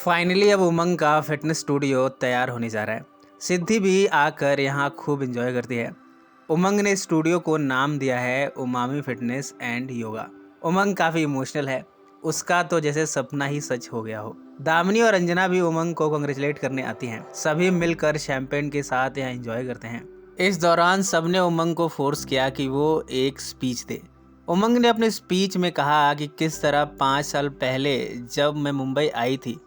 Finally अब उमंग का fitness studio तैयार होने जा रहा है। सिद्धि भी आकर यहाँ खूब एंजॉय करती है। उमंग ने स्टूडियो को नाम दिया है उमामी फिटनेस एंड योगा। उमंग काफ़ी इमोशनल है। उसका तो जैसे सपना ही सच हो गया हो। दामिनी और अंजना भी उमंग को कांग्रेचुलेट करने आती हैं। सभी मिलकर शैंपेन के साथ यहाँ एंजॉय करते हैं। इस दौरान सबने उमंग को फोर्स किया कि वो एक स्पीच दे। उमंग ने अपने स्पीच में कहा कि किस तरह 5 साल पहले जब मैं मुंबई आई थी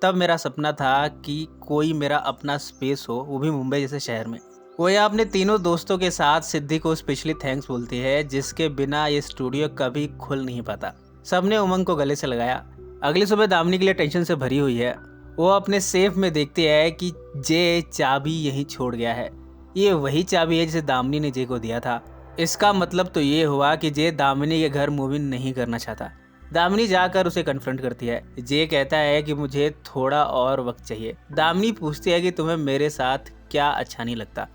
तब मेरा सपना था कि कोई मेरा अपना स्पेस हो, वो भी मुंबई जैसे शहर में। वो यहाँ अपने तीनों दोस्तों के साथ सिद्धि को स्पेशली थैंक्स बोलती है, जिसके बिना ये स्टूडियो कभी खुल नहीं पाता। सबने उमंग को गले से लगाया। अगली सुबह दामिनी के लिए टेंशन से भरी हुई है। वो अपने सेफ में देखती है कि जे चाबी यहीं छोड़ गया है। ये वही चाबी है जिसे दामिनी ने जे को दिया था। इसका मतलब तो ये हुआ कि जे दामिनी के घर मूव इन नहीं करना चाहता। दामिनी जाकर उसे कन्फ्रंट करती है। जे कहता है कि मुझे थोड़ा और वक्त चाहिए। दामिनी पूछती है कि तुम्हें मेरे साथ क्या अच्छा नहीं लगता,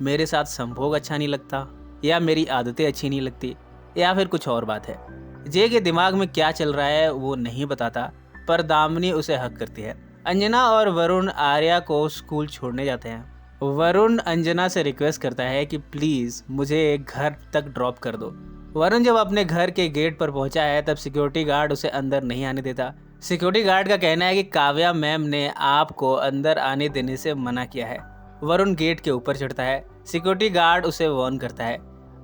मेरे साथ संभोग अच्छा नहीं लगता, या मेरी आदतें अच्छी नहीं लगती, या फिर कुछ और बात है। जे के दिमाग में क्या चल रहा है वो नहीं बताता, पर दामिनी उसे हक करती है। अंजना और वरुण आर्या को स्कूल छोड़ने जाते हैं। वरुण अंजना से रिक्वेस्ट करता है कि प्लीज़ मुझे घर तक ड्रॉप कर दो। वरुण जब अपने घर के गेट पर पहुंचा है तब सिक्योरिटी गार्ड उसे अंदर नहीं आने देता। सिक्योरिटी गार्ड का कहना है कि काव्या मैम ने आपको अंदर आने देने से मना किया है। वरुण गेट के ऊपर चढ़ता है। सिक्योरिटी गार्ड उसे वार्न करता है।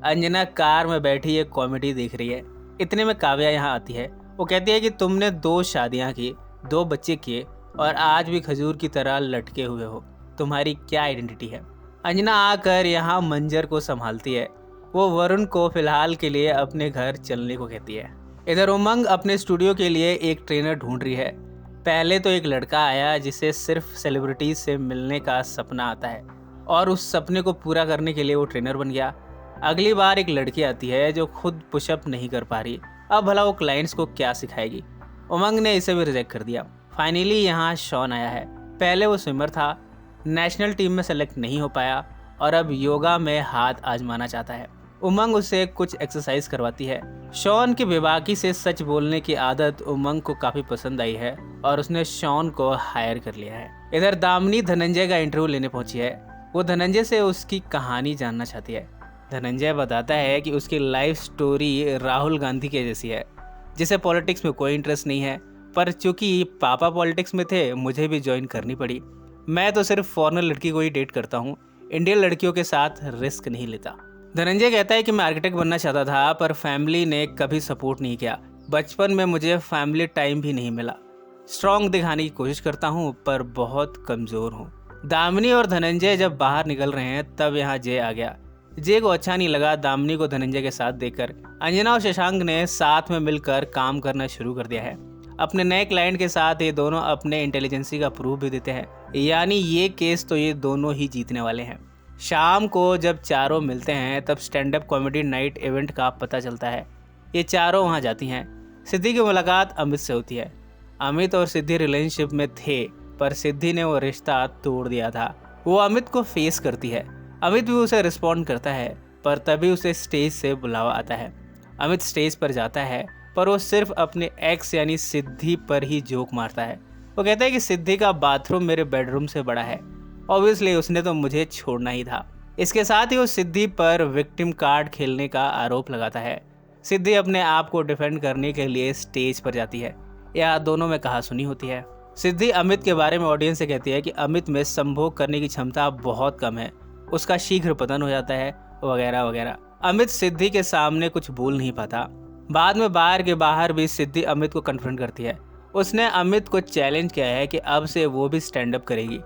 अंजना कार में बैठी ये कॉमेडी देख रही है। इतने में काव्या यहाँ आती है। वो कहती है कि तुमने 2 शादियाँ की, 2 बच्चे किए और आज भी खजूर की तरह लटके हुए हो। तुम्हारी क्या आइडेंटिटी है? अंजना आकर यहाँ मंजर को संभालती है। वो वरुण को फिलहाल के लिए अपने घर चलने को कहती है। इधर उमंग अपने स्टूडियो के लिए एक ट्रेनर ढूंढ रही है। पहले तो एक लड़का आया जिसे सिर्फ सेलिब्रिटीज से मिलने का सपना आता है और उस सपने को पूरा करने के लिए वो ट्रेनर बन गया। अगली बार एक लड़की आती है जो खुद पुशअप नहीं कर पा रही। अब भला वो क्लाइंट्स को क्या सिखाएगी? उमंग ने इसे भी रिजेक्ट कर दिया। फाइनली यहाँ शॉन आया है। पहले वो स्विमर था, नेशनल टीम में सेलेक्ट नहीं हो पाया और अब योगा में हाथ आजमाना चाहता है। उमंग उसे कुछ एक्सरसाइज करवाती है। शॉन की बेबाकी से सच बोलने की आदत उमंग को काफी पसंद आई है और उसने शॉन को हायर कर लिया है। इधर दामिनी धनंजय का इंटरव्यू लेने पहुंची है। वो धनंजय से उसकी कहानी जानना चाहती है। धनंजय बताता है कि उसकी लाइफ स्टोरी राहुल गांधी के जैसी है, जिसे पॉलिटिक्स में कोई इंटरेस्ट नहीं है, पर चूंकि पापा पॉलिटिक्स में थे मुझे भी ज्वाइन करनी पड़ी। मैं तो सिर्फ फॉरेनर लड़की को ही डेट करता हूँ, इंडियन लड़कियों के साथ रिस्क नहीं लेता। धनंजय कहता है कि मैं आर्किटेक्ट बनना चाहता था पर फैमिली ने कभी सपोर्ट नहीं किया। बचपन में मुझे फैमिली टाइम भी नहीं मिला। स्ट्रॉन्ग दिखाने की कोशिश करता हूँ पर बहुत कमज़ोर हूँ। दामिनी और धनंजय जब बाहर निकल रहे हैं तब यहाँ जय आ गया। जय को अच्छा नहीं लगा दामिनी को धनंजय के साथ देखकर। अंजना और शशांक ने साथ में मिलकर काम करना शुरू कर दिया है। अपने नए क्लाइंट के साथ ये दोनों अपने इंटेलिजेंसी का प्रूफ भी देते हैं, यानी ये केस तो ये दोनों ही जीतने वाले हैं। शाम को जब चारों मिलते हैं तब stand up comedy night event का पता चलता है। ये चारों वहाँ जाती हैं। सिद्धि की मुलाकात अमित से होती है। अमित और सिद्धि रिलेशनशिप में थे पर सिद्धि ने वो रिश्ता तोड़ दिया था। वो अमित को फेस करती है। अमित भी उसे रिस्पॉन्ड करता है पर तभी उसे स्टेज से बुलावा आता है। अमित स्टेज पर जाता है पर वो सिर्फ अपने एक्स यानी सिद्धि पर ही जोक मारता है। वो कहता है कि सिद्धि का बाथरूम मेरे बेडरूम से बड़ा है। ऑब्वियसली उसने तो मुझे छोड़ना ही था। इसके साथ ही वो सिद्धि पर विक्टिम कार्ड खेलने का आरोप लगाता है। सिद्धि अपने आप को डिफेंड करने के लिए स्टेज पर जाती है। यह दोनों में कहासुनी होती है। सिद्धि अमित के बारे में ऑडियंस से कहती है कि अमित में संभोग करने की क्षमता बहुत कम है, उसका शीघ्र पतन हो जाता है वगैरह वगैरह। अमित सिद्धि के सामने कुछ बोल नहीं पाता। बाद में बार के बाहर भी सिद्धि अमित को कन्फ्रंट करती है। उसने अमित को चैलेंज किया है कि अब से वो भी स्टैंड अप करेगी।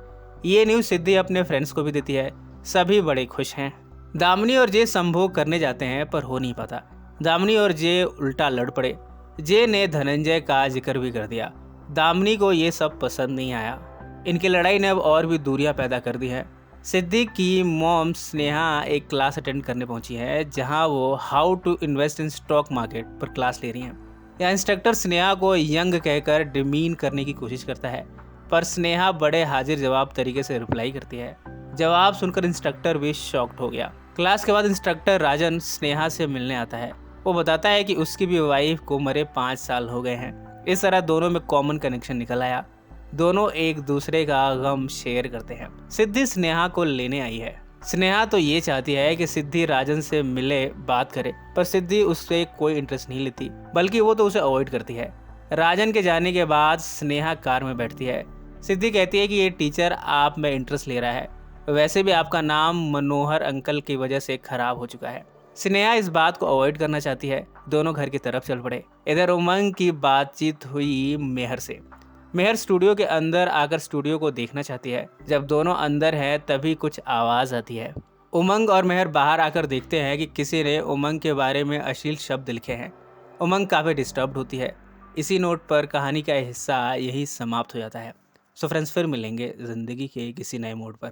ये न्यूज़ सिद्धि अपने फ्रेंड्स को भी देती है। सभी बड़े खुश हैं। दामिनी और जे संभोग करने जाते हैं पर हो नहीं पाता। दामिनी और जे उल्टा लड़ पड़े। जे ने धनंजय का जिक्र भी कर दिया। दामिनी को ये सब पसंद नहीं आया। इनकी लड़ाई ने अब और भी दूरियां पैदा कर दी हैं। सिद्धि की मॉम स्नेहा एक क्लास अटेंड करने पहुंची है जहां वो how to invest in stock market पर क्लास ले रही हैं। यह इंस्ट्रक्टर स्नेहा को यंग कहकर डिमीन करने की कोशिश करता है पर स्नेहा बड़े हाजिर जवाब तरीके से रिप्लाई करती है। जवाब सुनकर इंस्ट्रक्टर भी शॉक्ड हो गया। क्लास के बाद इंस्ट्रक्टर राजन स्नेहा से मिलने आता है। वो बताता है कि उसकी भी वाइफ को मरे 5 साल हो गए हैं। इस तरह दोनों में कॉमन कनेक्शन निकल आया। दोनों एक दूसरे का गम शेयर करते हैं। सिद्धि स्नेहा को लेने आई है। स्नेहा तो ये चाहती है कि सिद्धि राजन से मिले, बात करे, पर सिद्धि उससे कोई इंटरेस्ट नहीं लेती, बल्कि वो तो उसे अवॉइड करती है। राजन के जाने के बाद स्नेहा कार में बैठती है। सिद्धि कहती है कि ये टीचर आप में इंटरेस्ट ले रहा है, वैसे भी आपका नाम मनोहर अंकल की वजह से खराब हो चुका है। स्नेहा इस बात को अवॉइड करना चाहती है। दोनों घर की तरफ चल पड़े। इधर उमंग की बातचीत हुई मेहर से। मेहर स्टूडियो के अंदर आकर स्टूडियो को देखना चाहती है। जब दोनों अंदर है तभी कुछ आवाज़ आती है। उमंग और मेहर बाहर आकर देखते हैं कि किसी ने उमंग के बारे में अश्लील शब्द लिखे हैं। उमंग काफ़ी डिस्टर्ब होती है। इसी नोट पर कहानी का हिस्सा यही समाप्त हो जाता है। सो फ्रेंड्स, फिर मिलेंगे ज़िंदगी के किसी नए मोड़ पर।